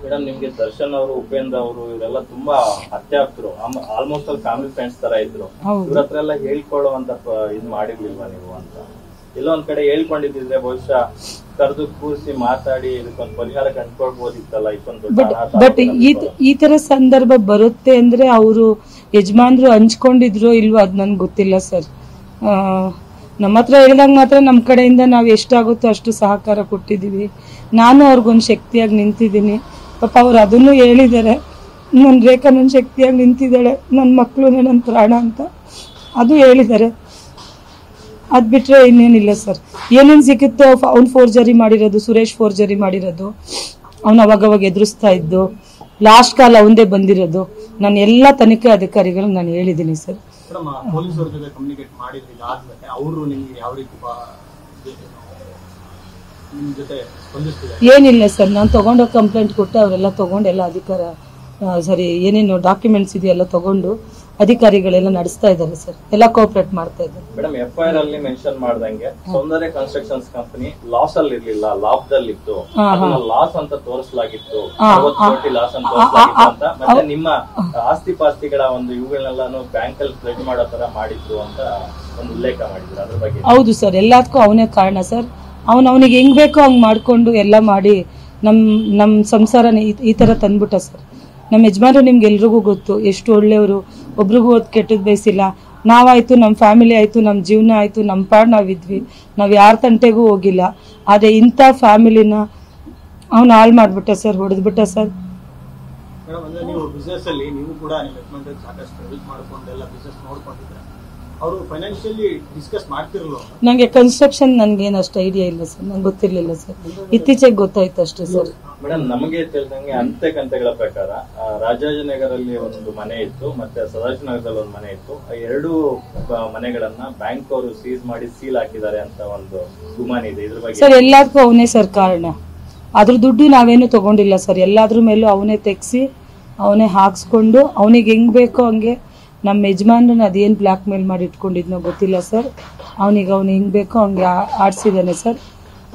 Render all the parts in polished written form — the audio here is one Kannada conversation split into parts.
ಮೇಡಮ್ ನಿಮ್ಗೆ ದರ್ಶನ್ ಅವರು, ಉಪೇಂದ್ರ ಅವರು ಇವರೆಲ್ಲ ತುಂಬಾ ಅತ್ಯಾಪ್ತರು, ಆಲ್ಮೋಸ್ಟ್ ಅಲ್ಲಿ ಫ್ಯಾಮಿಲಿ ಫ್ರೆಂಡ್ಸ್ ತರ ಇದ್ರು. ಇವ್ರ ಹತ್ರ ಎಲ್ಲ ಹೇಳ್ಕೊಳ್ಳುವಂತ ಇದ್ ಮಾಡಿರ್ಲಿಲ್ವಾ ನೀವು ಅಂತ? ಎಲ್ಲೋ ಒಂದ್ ಕಡೆ ಹೇಳ್ಕೊಂಡಿದ್ರೆ ಬಹುಶಃ ಕರೆದು ಕೂರಿಸಿ ಮಾತಾಡಿ ಇದಕ್ಕೊಂದು ಪರಿಹಾರ ಕಂಡುಕೊಳ್ಬಹುದಿತ್ತಲ್ಲ. ಬಟ್ ಈ ತರ ಸಂದರ್ಭ ಬರುತ್ತೆ ಅಂದ್ರೆ ಅವರು ಯಜಮಾನ್ರು ಹಂಚ್ಕೊಂಡಿದ್ರು ಇಲ್ವೋ ಅದ್ ನನ್ಗೆ ಗೊತ್ತಿಲ್ಲ ಸರ್. ನಮ್ಮ ಹತ್ರ ಹೇಳಿದಾಗ ಮಾತ್ರ ನಮ್ಮ ಕಡೆಯಿಂದ ನಾವು ಎಷ್ಟಾಗುತ್ತೋ ಅಷ್ಟು ಸಹಕಾರ ಕೊಟ್ಟಿದ್ದೀವಿ. ನಾನು ಅವ್ರಿಗೊಂದು ಶಕ್ತಿಯಾಗಿ ನಿಂತಿದ್ದೀನಿ. ಪಾಪ ಅವ್ರು ಅದನ್ನು ಹೇಳಿದ್ದಾರೆ, ನನ್ನ ರೇಖಾ ನನ್ನ ಶಕ್ತಿಯಾಗಿ ನಿಂತಿದ್ದಾಳೆ, ನನ್ನ ಮಕ್ಕಳು ನನ್ನ ಪ್ರಾಣ ಅಂತ ಅದು ಹೇಳಿದ್ದಾರೆ. ಅದ್ ಬಿಟ್ರೆ ಇನ್ನೇನಿಲ್ಲ ಸರ್. ಏನೇನು ಸಿಕ್ಕುತ್ತೋ ಅವ್ನು ಫೋರ್ಜರಿ ಮಾಡಿರೋದು, ಸುರೇಶ್ ಫೋರ್ಜರಿ ಮಾಡಿರೋದು, ಅವ್ನು ಅವಾಗವಾಗ ಎದುರಿಸ್ತಾ ಇದ್ದು, ಲಾಸ್ಟ್ ಕಾಲ ಅವಂದೇ ಬಂದಿರೋದು, ನಾನು ಎಲ್ಲ ತನಿಖೆ ಅಧಿಕಾರಿಗಳು ನಾನು ಹೇಳಿದ್ದೀನಿ ಸರ್. ಏನಿಲ್ಲ ಸರ್, ನಾನು ತಗೊಂಡೋಗಿ ಕಂಪ್ಲೇಂಟ್ ಕೊಟ್ಟು ಅವರೆಲ್ಲ ತಗೊಂಡು ಎಲ್ಲ ಅಧಿಕಾರ ಸರಿ ಏನೇನು ಡಾಕ್ಯುಮೆಂಟ್ಸ್ ಇದೆಯಲ್ಲ ತಗೊಂಡು ಅಧಿಕಾರಿಗಳೆಲ್ಲ ನಡೆಸ್ತಾ ಇದ್ದಾರೆ ಸರ್. ಎಲ್ಲ ಕೋಆಪರೇಟ್ ಮಾಡ್ತಾ ಇದ್ದಾರೆ. ಮೇಡಮ್ FIR ಅಲ್ಲಿ ಮೆನ್ಷನ್ ಮಾಡ್ದಂಗೆ ಸೌಂದರ್ಯ ಕನ್ಸ್ಟ್ರಕ್ಷನ್ಸ್ ಕಂಪನಿ ಲಾಸ್ ಅಲ್ಲಿ ಇರ್ಲಿಲ್ಲ, ಲಾಭದಲ್ಲಿತ್ತು, ಲಾಸ್ ಅಂತ ತೋರಿಸಲಾಗಿತ್ತು, 60 ಕೋಟಿ ಲಾಸ್ ಅಂತ ತೋರಿಸಲಾಗಿತ್ತು ಅಂತ. ಮತ್ತೆ ನಿಮ್ಮ ಆಸ್ತಿ ಪಾಸ್ತಿಗಳ ಒಂದು ಇವುಗಳನ್ನೆಲ್ಲಾನು ಬ್ಯಾಂಕ್ ಅಲ್ಲಿ ಪ್ಲೇಟ್ ಮಾಡೋ ತರ ಮಾಡಿದ್ರು ಅಂತ ಒಂದು ಉಲ್ಲೇಖ ಮಾಡಿದ್ರು. ಅದ್ರ ಬಗ್ಗೆ ಹೌದು ಸರ್, ಎಲ್ಲದಕ್ಕೂ ಅವನೇ ಕಾರಣ ಸರ್. ಅವನಿಗೆ ಹೆಂಗ್ ಬೇಕೋ ಹಂಗ್ ಮಾಡ್ಕೊಂಡು ಎಲ್ಲ ಮಾಡಿ ನಮ್ ಸಂಸಾರನ ಈ ತರ ತಂದ್ಬಿಟ್ಟ ಸರ್. ನಮ್ಮ ಯಜಮಾನ್ರು ನಿಮ್ಗೆ ಎಲ್ರಿಗೂ ಗೊತ್ತು ಎಷ್ಟು ಒಳ್ಳೆಯವರು, ಒಬ್ರಿಗೂ ಕೆಟ್ಟದ್ ಬಯಸಿಲ್ಲ. ನಾವಾಯ್ತು, ನಮ್ಮ ಫ್ಯಾಮಿಲಿ ಆಯ್ತು, ನಮ್ಮ ಜೀವನ ಆಯ್ತು, ನಮ್ಮ ಪಾಡ್ ನಾವಿದ್ವಿ, ನಾವ್ ಯಾರ ತಂಟೆಗೂ ಹೋಗಿಲ್ಲ. ಆದ್ರೆ ಇಂಥ ಫ್ಯಾಮಿಲಿನ ಅವ್ನು ಹಾಳು ಮಾಡ್ಬಿಟ್ಟ ಸರ್, ಹೊಡೆದ್ಬಿಟ್ಟ ಸರ್. ನಂಗೆ ಕನ್ಸ್ಟ್ರಕ್ಷನ್ ನನ್ಗೇನು ಅಷ್ಟು ಐಡಿಯಾ ಇಲ್ಲ ಸರ್, ನಂಗೆ ಗೊತ್ತಿರ್ಲಿಲ್ಲ ಸರ್, ಇತ್ತೀಚೆಗೆ ಗೊತ್ತಾಯ್ತು ಅಷ್ಟೇ ಸರ್. ಮೇಡಮ್ ನಮಗೆ ತಿಳಿದಂಗೆ ಅಂತೆ ಕಂತೆಗಳ ಪ್ರಕಾರ ರಾಜಾಜಿನಗರಲ್ಲಿ ಒಂದು ಮನೆ ಇತ್ತು, ಮತ್ತೆ ಸದಾಶಿವನಗರದಲ್ಲಿ ಒಂದು ಮನೆ ಇತ್ತು. ಎರಡು ಮನೆಗಳನ್ನ ಬ್ಯಾಂಕ್ ಅವರು ಸೀಸ್ ಮಾಡಿ ಸೀಲ್ ಹಾಕಿದ್ದಾರೆ ಅಂತ ಒಂದು ಗುಮಾನಿ ಇದೆ. ಇದ್ರ ಬಗ್ಗೆ ಸರ್ ಎಲ್ಲದಕ್ಕೂ ಅವನೇ ಸರ್ ಕಾರಣ. ಅದ್ರ ದುಡ್ಡು ನಾವೇನು ತಗೊಂಡಿಲ್ಲ ಸರ್, ಎಲ್ಲಾದ್ರ ಮೇಲೂ ಅವನೇ ತೆಗ್ಸಿ ಅವನೇ ಹಾಕ್ಸ್ಕೊಂಡು ಅವನಿಗೆ ಹೆಂಗ್ ಬೇಕೋ ಹಂಗೆ ನಮ್ಮ ಯಜಮಾನ್ರನ್ನ ಅದೇನು ಬ್ಲ್ಯಾಕ್ ಮೇಲ್ ಮಾಡಿ ಇಟ್ಕೊಂಡಿದ್ನೋ ಗೊತ್ತಿಲ್ಲ ಸರ್. ಅವನಿಗೆ ಅವ್ನು ಹೆಂಗ್ ಬೇಕೋ ಹಂಗೆ ಆಡ್ಸಿದ್ದಾನೆ ಸರ್.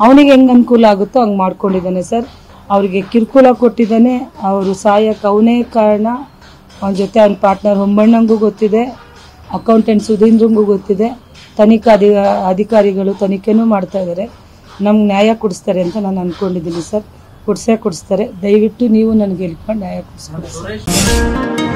ಅವನಿಗೆ ಹೆಂಗ್ ಅನುಕೂಲ ಆಗುತ್ತೋ ಹಂಗೆ ಮಾಡ್ಕೊಂಡಿದ್ದಾನೆ ಸರ್. ಅವ್ರಿಗೆ ಕಿರುಕುಳ ಕೊಟ್ಟಿದ್ದಾನೆ, ಅವರು ಸಾಯಕ್ಕೆ ಅವನೇ ಕಾರಣ. ಅವನ ಜೊತೆ ಅವನ ಪಾರ್ಟ್ನರ್ ಹೊಂಬಣ್ಣಂಗೂ ಗೊತ್ತಿದೆ, ಅಕೌಂಟೆಂಟ್ ಸುಧೀಂದ್ರಂಗೂ ಗೊತ್ತಿದೆ. ತನಿಖಾ ಅಧಿಕಾರಿಗಳು ತನಿಖೆನೂ ಮಾಡ್ತಾ ಇದ್ದಾರೆ. ನಮ್ಗೆ ನ್ಯಾಯ ಕೊಡಿಸ್ತಾರೆ ಅಂತ ನಾನು ಅನ್ಕೊಂಡಿದ್ದೀನಿ ಸರ್. ಕೊಡಿಸ್ತಾರೆ. ದಯವಿಟ್ಟು ನೀವು ನನಗೆ ಹೇಳ್ಕೊಂಡು ನ್ಯಾಯ ಕೊಡಿಸ್ಕೊಡಿ.